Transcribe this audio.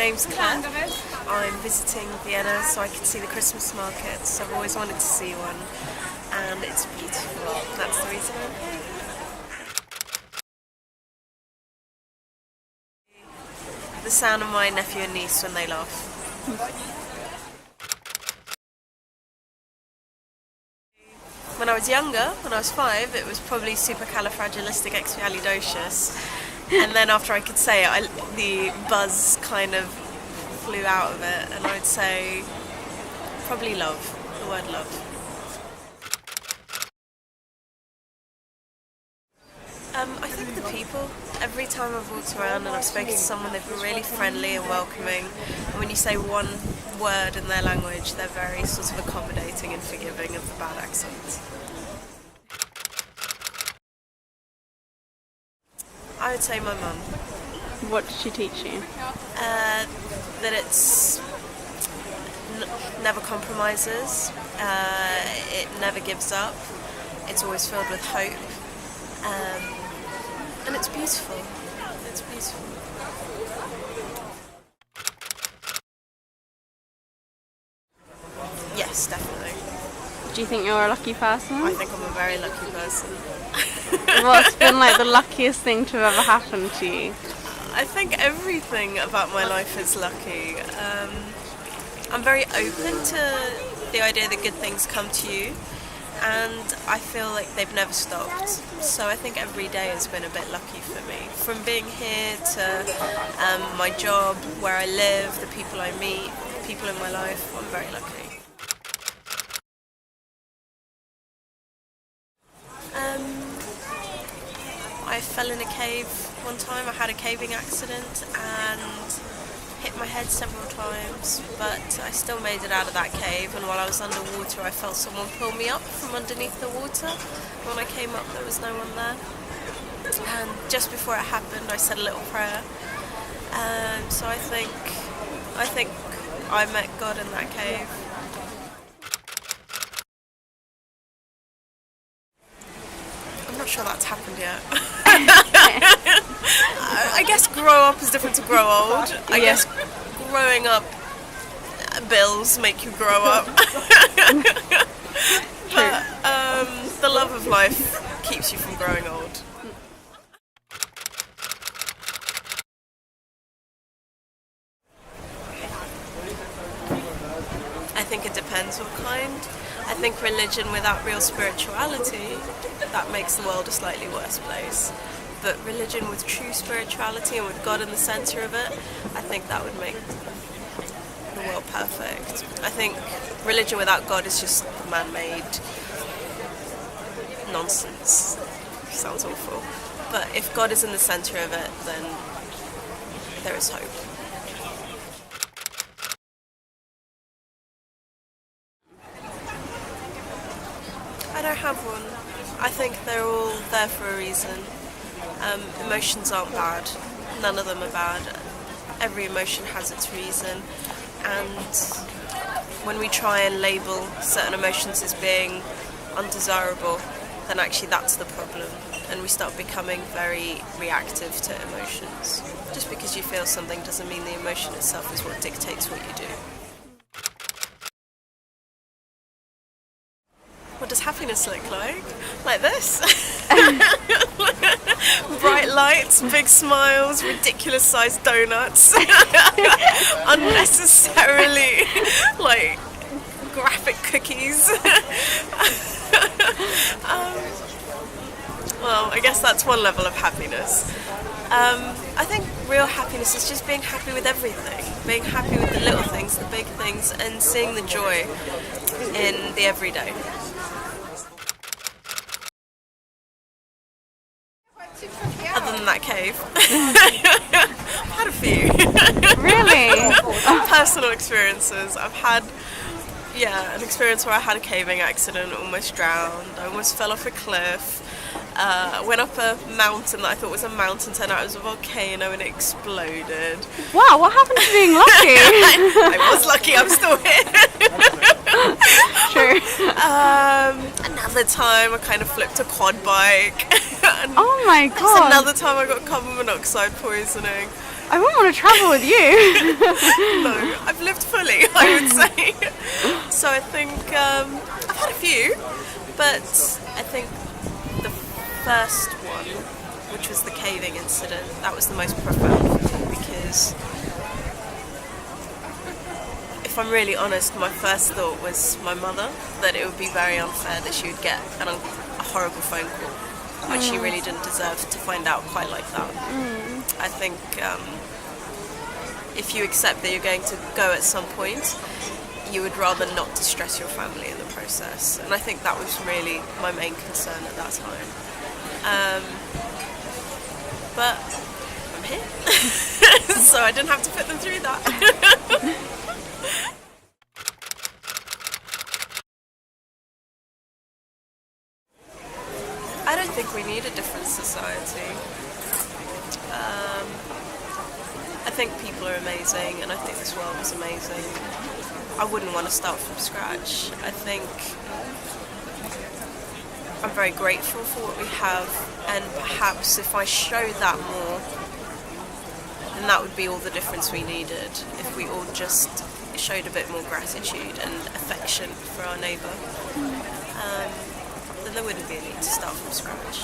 name's Claire. I'm visiting Vienna so I can see the Christmas markets. I've always wanted to see one, and it's beautiful. That's the reason I'm here. The sound of my nephew and niece when they laugh. When I was younger, when I was 5, it was probably supercalifragilisticexpialidocious. And then after I could say it, the buzz kind of flew out of it, and I would say probably love, the word love. I think the people. Every time I've walked around and I've spoken to someone, they've been really friendly and welcoming. And when you say one word in their language, they're very sort of accommodating and forgiving of the bad accents. I would say my mum. What did she teach you? That it's never compromises, it never gives up, it's always filled with hope, and it's beautiful. It's beautiful. Yes, definitely. Do you think you're a lucky person? I think I'm a very lucky person. What's been like the luckiest thing to have ever happened to you? I think everything about my life is lucky. I'm very open to the idea that good things come to you, and I feel like they've never stopped. So I think every day has been a bit lucky for me. From being here to my job, where I live, the people I meet, people in my life, I'm very lucky. I fell in a cave one time. I had a caving accident and hit my head several times, but I still made it out of that cave, and while I was underwater I felt someone pull me up from underneath the water. When I came up there was no one there, and just before it happened I said a little prayer, so I think I met God in that cave. I'm not sure that's happened yet. I guess grow up is different to grow old. I guess growing up, bills make you grow up. But the love of life keeps you from growing old. I think it depends what kind. I think religion without real spirituality, that makes the world a slightly worse place. But religion with true spirituality and with God in the centre of it, I think that would make the world perfect. I think religion without God is just man-made nonsense. Sounds awful. But if God is in the centre of it, then there is hope. I don't have one. I think they're all there for a reason. Emotions aren't bad. None of them are bad. Every emotion has its reason. And when we try and label certain emotions as being undesirable, then actually that's the problem. And we start becoming very reactive to emotions. Just because you feel something doesn't mean the emotion itself is what dictates what you do. What does happiness look like? Like this? Bright lights, big smiles, ridiculous sized donuts, unnecessarily like graphic cookies. Well, I guess that's one level of happiness. I think real happiness is just being happy with everything, being happy with the little things, the big things, and seeing the joy in the everyday. Other than that cave. I've had a few. Really? Personal experiences. I've had, an experience where I had a caving accident, almost drowned, I almost fell off a cliff. Went up a mountain that I thought was a mountain, turned out it was a volcano and it exploded. Wow, what happened to being lucky? I was lucky, I'm still here. True. Another time I kind of flipped a quad bike. Oh my god. Another time I got carbon monoxide poisoning. I wouldn't want to travel with you. No, I've lived fully, I would say. So I think I've had a few, but I think the first one, which was the caving incident, that was the most profound for me because, if I'm really honest, my first thought was my mother, that it would be very unfair that she would get a horrible phone call when she really didn't deserve to find out quite like that. I think if you accept that you're going to go at some point, you would rather not distress your family in the process. And I think that was really my main concern at that time. But I'm here, so I didn't have to put them through that. I don't think we need a different society. I think people are amazing, and I think this world is amazing. I wouldn't want to start from scratch. I think I'm very grateful for what we have, and perhaps if I showed that more, then that would be all the difference we needed. If we all just showed a bit more gratitude and affection for our neighbour, then there wouldn't be a need to start from scratch.